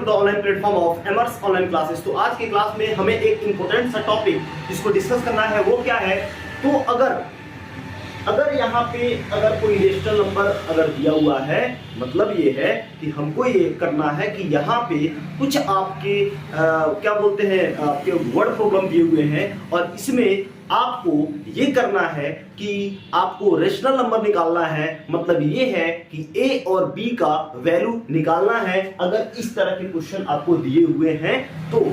The online platform of एमर्स online classes. तो आज की क्लास में हमें एक इंपॉर्टेंट सा टॉपिक जिसको डिस्कस करना है वो क्या है, तो अगर यहाँ पे अगर कोई रेशनल नंबर अगर दिया हुआ है, मतलब ये है कि हमको ये करना है कि यहाँ पे कुछ आपके क्या बोलते हैं आपके वर्ड प्रॉब्लम दिए हुए हैं और इसमें आपको ये करना है कि आपको रेशनल नंबर निकालना है। मतलब ये है कि ए और बी का वैल्यू निकालना है। अगर इस तरह के क्वेश्चन आपको दिए हुए हैं तो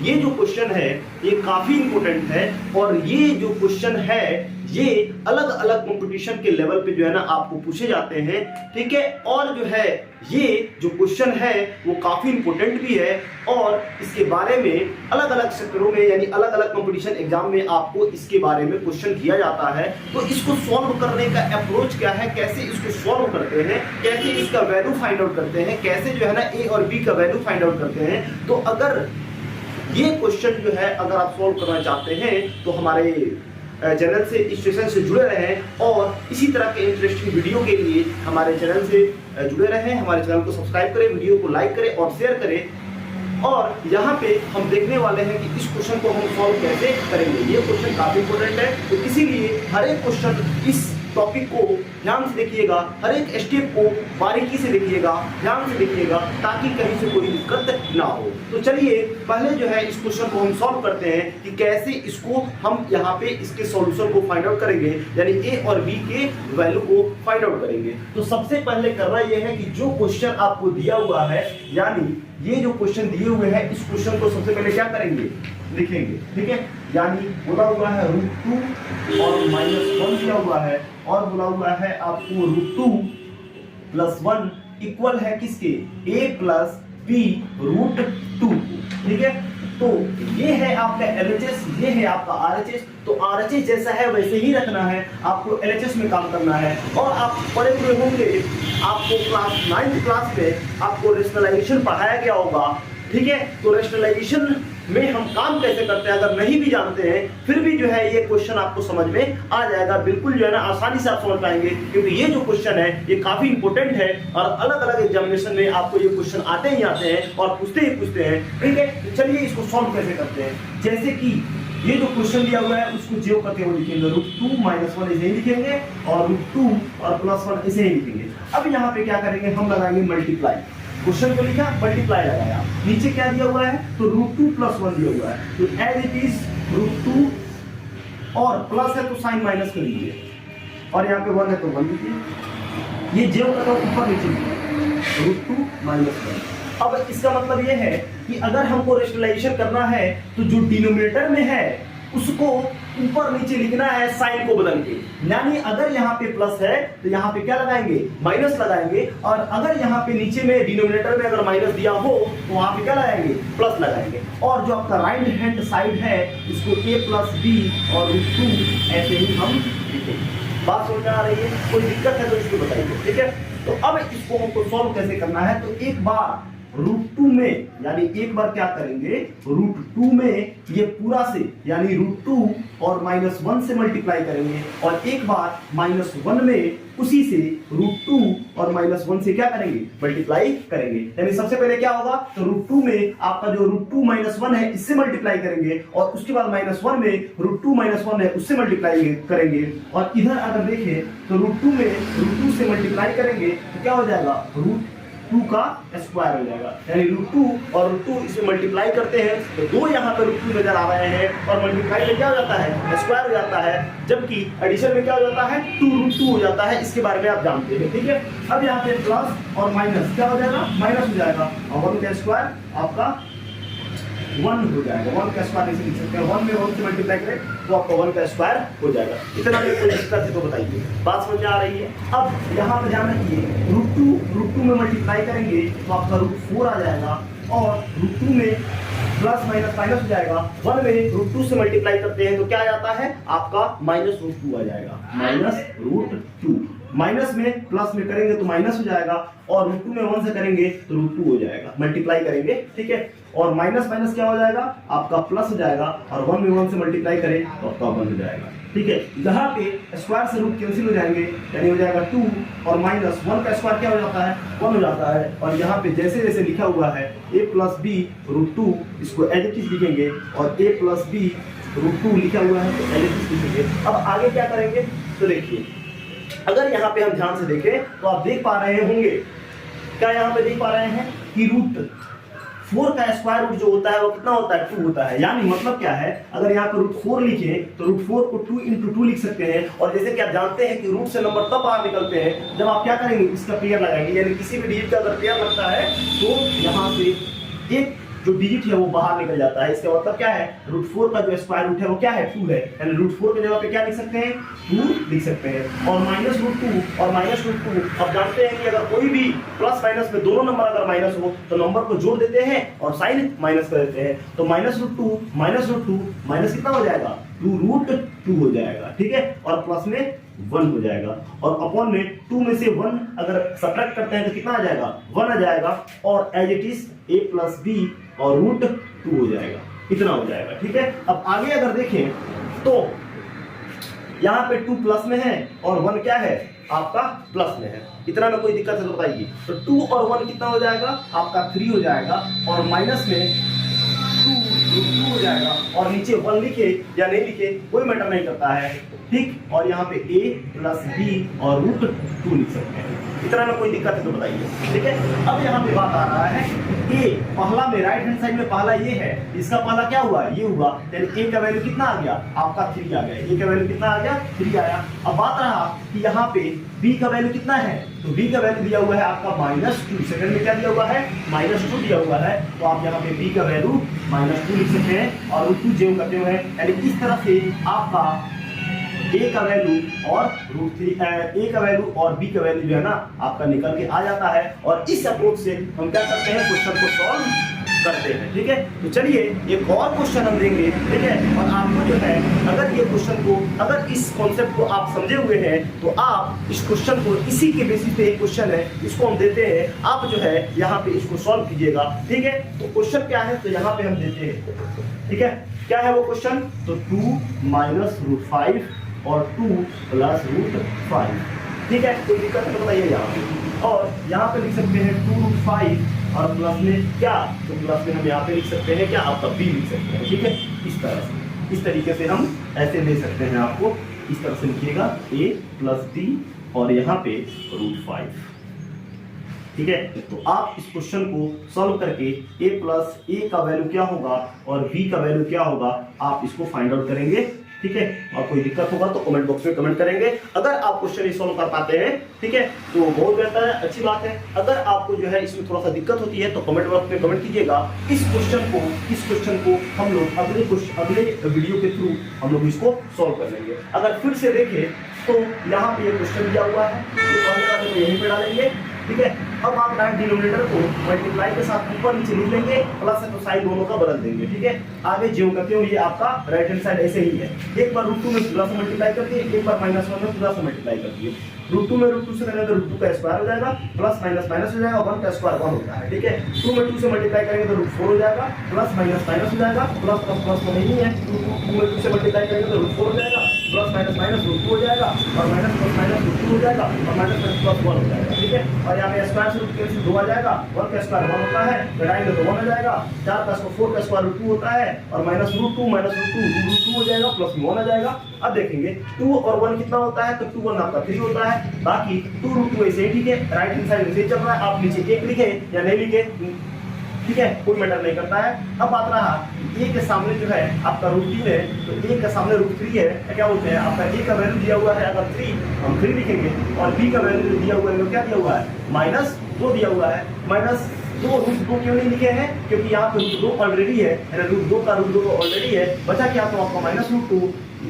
ये जो क्वेश्चन है ये काफी इंपॉर्टेंट है और ये जो क्वेश्चन है ये अलग अलग कंपटीशन के लेवल पे जो है ना आपको पूछे जाते हैं, ठीक है। और जो है ये जो क्वेश्चन है वो काफी इंपॉर्टेंट भी है और इसके बारे में अलग अलग सेक्टरों में यानी अलग अलग कंपटीशन एग्जाम में आपको इसके बारे में क्वेश्चन दिया जाता है। तो इसको सॉल्व करने का अप्रोच क्या है, कैसे इसको सॉल्व करते हैं, कैसे इसका वैल्यू फाइंड आउट करते हैं, कैसे जो है ना ए और बी का वैल्यू फाइंड आउट करते हैं। तो अगर ये क्वेश्चन जो है अगर आप सॉल्व करना चाहते हैं तो हमारे चैनल से इस सेशन से जुड़े रहें और इसी तरह के इंटरेस्टिंग वीडियो के लिए हमारे चैनल से जुड़े रहें। हमारे चैनल को सब्सक्राइब करें, वीडियो को लाइक करें और शेयर करें। और यहाँ पे हम देखने वाले हैं कि इस क्वेश्चन को हम सॉल्व कैसे करेंगे। ये क्वेश्चन काफी इंपॉर्टेंट है, तो इसीलिए हर एक क्वेश्चन इस टॉपिक को ध्यान से देखिएगा, हर एक स्टेप को बारीकी से देखिएगा, ध्यान से देखिएगा ताकि कहीं से कोई दिक्कत ना हो। तो चलिए पहले जो है इस क्वेश्चन को हम सॉल्व करते हैं कि कैसे इसको हम यहाँ पे इसके सॉल्यूशन को फाइंड आउट करेंगे, यानी ए और बी के वैल्यू को फाइंड आउट करेंगे। तो सबसे पहले करना यह है कि जो क्वेश्चन आपको दिया हुआ है, यानी ये जो क्वेश्चन दिए हुए हैं इस क्वेश्चन को सबसे पहले क्या करेंगे, लिखेंगे, ठीक है। यानी बोला हुआ है √2 और -1 दिया हुआ है और बोला हुआ है आपको √2 + 1 इक्वल है किसके, a + b √2, ठीक है। तो ये है आपका LHS, ये है आपका RHS। तो RHS जैसा है वैसे ही रखना है, आपको LHS में काम करना है। और आप पढ़े हुए होंगे, आपको क्लास 9th क्लास में आपको रेशनलाइजेशन पढ़ाया गया होगा, ठीक है। तो रेशनलाइजेशन में हम काम कैसे करते हैं अगर नहीं भी जानते हैं फिर भी जो है ये क्वेश्चन आपको समझ में आ जाएगा, बिल्कुल जो है ना आसानी से आप समझ पाएंगे, क्योंकि ये जो क्वेश्चन है ये काफी इंपॉर्टेंट है और अलग अलग एग्जामिनेशन में आपको ये क्वेश्चन आते ही आते हैं और पूछते हैं, ठीक है। तो चलिए इसको सॉल्व कैसे करते हैं। जैसे कि ये जो क्वेश्चन दिया हुआ है उसको जो करते हुए लिखेंगे, √2 - 1 इसे ही लिखेंगे और √2 और +1 इसे ही लिखेंगे। अब यहाँ पे क्या करेंगे, हम लगाएंगे मल्टीप्लाई। क्वेश्चन को लिखा, मल्टीप्लाई लगाया, नीचे क्या दिया हुआ है तो √2 + 1 दिया हुआ है। तो एज इट इज √2 और प्लस है तो साइन माइनस कर लीजिए और यहाँ पे 1 है तो 1 लीजिए। ये जो का ऊपर नीचे √2 - 1। अब इसका मतलब ये है कि अगर हमको रेशनलाइजेशन करना है तो जो डिनोमिनेटर में है उसको ऊपर नीचे लिखना है साइन को बदल के। यानी अगर यहाँ पे प्लस है तो यहाँ पे क्या लगाएंगे, माइनस लगाएंगे। और अगर यहाँ पे नीचे में डिनोमिनेटर में अगर माइनस दिया हो तो वहां पे क्या लगाएंगे, प्लस लगाएंगे। और जो आपका राइट हैंड साइड है इसको a + b और √2 ऐसे ही हम लिखेंगे। बात समझ में आ रही है, कोई दिक्कत है तो इसको बताइए, ठीक है। तो अब इसको हमको सॉल्व कैसे करना है, तो एक बार √2 में, यानी एक बार क्या करेंगे, √2 में ये पूरा से यानी √2 और -1 से मल्टीप्लाई करेंगे और एक बार -1 में उसी से √2 और -1 से क्या करेंगे, मल्टीप्लाई करेंगे। यानी सबसे पहले क्या होगा तो √2 में आपका जो √2 - 1 है इससे मल्टीप्लाई करेंगे और उसके बाद -1 में √2 - 1 है उससे मल्टीप्लाई करेंगे। और इधर अगर देखें तो √2 में √2 से मल्टीप्लाई करेंगे तो क्या हो जाएगा, √2 का स्क्वायर हो जाएगा। यानी √2 और √2 इसमें मल्टीप्लाई करते हैं तो दो यहाँ पे √2 नजर आ रहे हैं और मल्टीप्लाई में क्या हो जाता है, स्क्वायर हो जाता है, जबकि एडिशन में क्या हो जाता है, 2√2 हो जाता है। इसके बारे में आप जानते हैं, ठीक है। अब यहाँ पे प्लस और माइनस क्या हो जाएगा, माइनस हो जाएगा और 1 का स्क्वायर आपका 1 हो जाएगा। 1 का स्क्वायर ऐसे लिख सकते हैं, 1 में 1 से मल्टीप्लाई करें तो आपका 1 का स्क्वायर हो जाएगा। इतना भी कोई दिक्कत है तो बताइए, बात समझ में आ रही है। अब यहाँ पे ध्यान रखिए, √2 में मल्टीप्लाई करेंगे तो आपका √4 आ जाएगा और √2 में प्लस माइनस माइनस हो जाएगा। 1 में √2 से मल्टीप्लाई करते हैं तो क्या आ जाता है आपका -√2 आ जाएगा, -√2 माइनस में प्लस में करेंगे तो माइनस हो जाएगा, और रूट 2 में 1 से करेंगे तो रूट 2 हो जाएगा, मल्टीप्लाई करेंगे, ठीक है। और माइनस माइनस क्या हो जाएगा, आपका प्लस हो जाएगा, और 1 में 1 से मल्टीप्लाई करें तो आपका 1 हो जाएगा, ठीक है। यहाँ पे स्क्वायर से रूट कैंसिल हो जाएंगे, यानी हो जाएगा 2 और माइनस 1 का स्क्वायर क्या हो जाता है, 1 हो जाता है। और यहाँ पे जैसे जैसे लिखा हुआ है a प्लस बी रूट 2, इसको एज इट इज लिखेंगे, और a प्लस बी रूट 2 लिखा हुआ है तो एज इट इज लिखेंगे। अब आगे क्या करेंगे, तो देखिए अगर यहाँ पे हम ध्यान से देखें तो आप देख पा रहे होंगे, क्या यहाँ पे देख पा रहे हैं कि रूट 4 का स्क्वायर रूट जो होता है वो कितना होता है, 2 होता है। यानी मतलब क्या है, अगर यहाँ पे रूट 4 लिखे तो रूट 4 को 2 into 2 लिख सकते हैं। और जैसे कि आप जानते हैं कि रूट से नंबर तब बाहर निकलते हैं जब आप क्या करेंगे, इसका पेयर लगाएंगे, यानी किसी भी डिजिट का अगर पेयर लगता है तो यहाँ से एक जो डिजिट है वो बाहर निकल जाता है। इसका मतलब क्या है, रूट 4 का जो स्क्वायर रूट है वो क्या है, 2 है, यानी रूट 4 की जगह पे क्या लिख सकते हैं, 2 लिख सकते हैं। और माइनस रूट 2 और माइनस रूट 2, अब जानते हैं कि अगर कोई भी प्लस माइनस में दोनों नंबर अगर माइनस हो तो नंबर को जोड़ देते हैं और साइन माइनस कर देते हैं। तो माइनस रूट 2 माइनस कितना हो जाएगा, 2 रूट 2 हो जाएगा, ठीक है। और प्लस में 1 हो जाएगा, और अपॉन में 2 में से 1 अगर सब्ट्रैक्ट करते हैं तो कितना आ जाएगा, 1 आ जाएगा, और as it is a plus B और रूट 2 हो जाएगा, इतना हो जाएगा, ठीक है। अब आगे अगर देखें तो यहाँ पे 2 प्लस में है और 1 क्या है, आपका प्लस में है, इतना में कोई दिक्कत है तो बताइए। तो 2 और 1 कितना हो जाएगा, आपका 3 हो जाएगा, और माइनस में 2 हो जाएगा, और नीचे 1 लिखे या नहीं लिखे कोई मैटर नहीं करता है, ठीक। और यहाँ पे a प्लस बी और रूट 2 लिख सकते हैं, इतना में कोई दिक्कत है तो बताइए, ठीक है। अब यहाँ पे बात आ रहा है a, पहला में राइट हैंड साइड में पहला ये है, इसका पहला क्या हुआ, ये हुआ, यानी a का वैल्यू कितना आ गया, आपका 3 आ गया, a का वैल्यू कितना आ गया, 3 आया। अब बात रहा कि यहाँ पे b का वैल्यू कितना है, तो b का वैल्यू दिया हुआ है आपका -2, सेकंड में क्या दिया हुआ है, -2 दिया हुआ है, तो आप यहाँ पे b का वैल्यू -2 लिख सकते हैं, और रूट 2 जेव करते हुए, यानी इस तरह से आपका a का वैल्यू और रूट 3 a का वैल्यू और b का वैल्यू जो है ना आपका निकल के आ जाता है। और इस अप्रोच से हम क्या करते हैं, क्वेश्चन को सॉल्व करते हैं, ठीक है। तो चलिए एक और क्वेश्चन हम देंगे, ठीक है। और आपको जो है अगर ये क्वेश्चन को, अगर इस कॉन्सेप्ट को आप समझे हुए हैं तो आप इस क्वेश्चन को, इसी के बेसिस पे एक क्वेश्चन है इसको हम देते हैं, आप जो है यहाँ पे इसको सॉल्व कीजिएगा, ठीक है। तो क्वेश्चन क्या है, तो यहाँ पे हम देते हैं, ठीक है। क्या है वो क्वेश्चन, तो 2 माइनस रूट 5 और 2 प्लस रूट 5, ठीक है। कोई दिक्कत है तो बताइए यहाँ पे। और यहाँ पे लिख सकते हैं 2 रूट 5 और प्लस में क्या, तो प्लस में हम यहाँ पे लिख सकते हैं क्या, आपका b लिख सकते हैं, ठीक है। इस तरह से, इस तरीके से हम ऐसे ले सकते हैं, आपको इस तरह से लिखिएगा a प्लस b और यहाँ पे रूट 5, ठीक है। तो आप इस क्वेश्चन को सॉल्व करके a प्लस a का वैल्यू क्या होगा और b का वैल्यू क्या होगा, आप इसको फाइंड आउट करेंगे, ठीक है। और कोई दिक्कत होगा तो कमेंट बॉक्स में कमेंट करेंगे। अगर आप क्वेश्चन ये सॉल्व कर पाते हैं, ठीक है, तो बहुत बेहतर है, अच्छी बात है। अगर आपको जो है इसमें थोड़ा सा दिक्कत होती है तो कमेंट बॉक्स में कमेंट कीजिएगा। इस क्वेश्चन को हम लोग अगले वीडियो के थ्रू हम लोग इसको सॉल्व कर लेंगे। अगर फिर से देखें तो यहाँ पे ये क्वेश्चन दिया हुआ है, तो यहीं पे डालेंगे, ठीक है। अब आप राइट डिनोमिनेटर को मल्टीप्लाई के साथ ऊपर नीचे लिख लेंगे, प्लस है तो साइड दोनों का बदल देंगे, ठीक है। आगे ज्यों करते हो, ये आपका राइट हैंड साइड ऐसे ही है, एक बार रूट 2 में प्लस मल्टीप्लाई करती है, एक बार -1 में प्लस मल्टीप्लाई करती है। रूट 2 में रूट 2 से करेंगे तो रूट 2 का स्क्वायर हो जाएगा, प्लस माइनस माइनस हो जाएगा, 1 का स्क्वायर 1 होता है, ठीक है। 2 में 2 से मल्टीप्लाई करेंगे तो रूट 4 हो जाएगा, प्लस माइनस माइनस हो जाएगा, प्लस प्लस प्लस तो नहीं है, 2 में 2 से मल्टीप्लाई करेंगे तो रूट 4 हो जाएगा, प्लस माइनस माइनस रूट 2 हो जाएगा, और माइनस प्लस माइनस रूट 2 हो जाएगा, और माइनस प्लस प्लस 1 हो जाएगा, ठीक है। और यहाँ पे स्क्वायर से रूट कैंसिल 2 आ जाएगा, 1 का स्क्वायर 1 होता है, घटाएंगे तो 1 हो जाएगा, 4 का स्क्वायर 4 का स्क्वायर रूट 2 होता है, और माइनस रूट 2 रूट 2 हो जाएगा, प्लस 1 आ जाएगा। अब देखेंगे 2 और 1 कितना होता है, तो 2 1 आपका 3 होता है, बाकी 2 रूट 2 ऐसे ही, ठीक है। राइट हैंड साइड ऐसे ही चल रहा है, आप नीचे 1 लिखे या नहीं लिखे, ठीक है, कोई मैटर नहीं करता है। अब बात रहा a के सामने जो है आपका रूट 3 है, तो a के सामने रूट 3 है, क्या बोलते हैं, आपका a का वैल्यू दिया हुआ है अगर 3, हम 3 लिखेंगे, और b का वैल्यू दिया हुआ है, क्या दिया हुआ है, -2 दिया हुआ है। -2 रूट 2 क्यों नहीं लिखे हैं, क्योंकि यहाँ पे रूट 2 ऑलरेडी है, रूट 2 का रूट 2 ऑलरेडी है, बचा क्या, तो आपका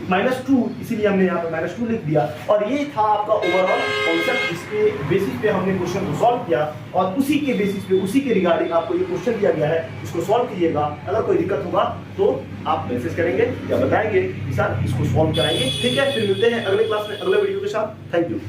-2, इसीलिए हमने यहाँ पे -2 लिख दिया। और ये था आपका ओवरऑल कॉन्सेप्ट, जिसके बेसिस पे हमने क्वेश्चन को सॉल्व किया, और उसी के बेसिस पे, उसी के रिगार्डिंग आपको ये क्वेश्चन दिया गया है, इसको सॉल्व कीजिएगा। अगर कोई दिक्कत होगा तो आप मैसेज करेंगे या बताएंगे कि सर इसको सॉल्व कराएंगे, ठीक है। फिर मिलते हैं अगले क्लास में अगले वीडियो के साथ। Thank you.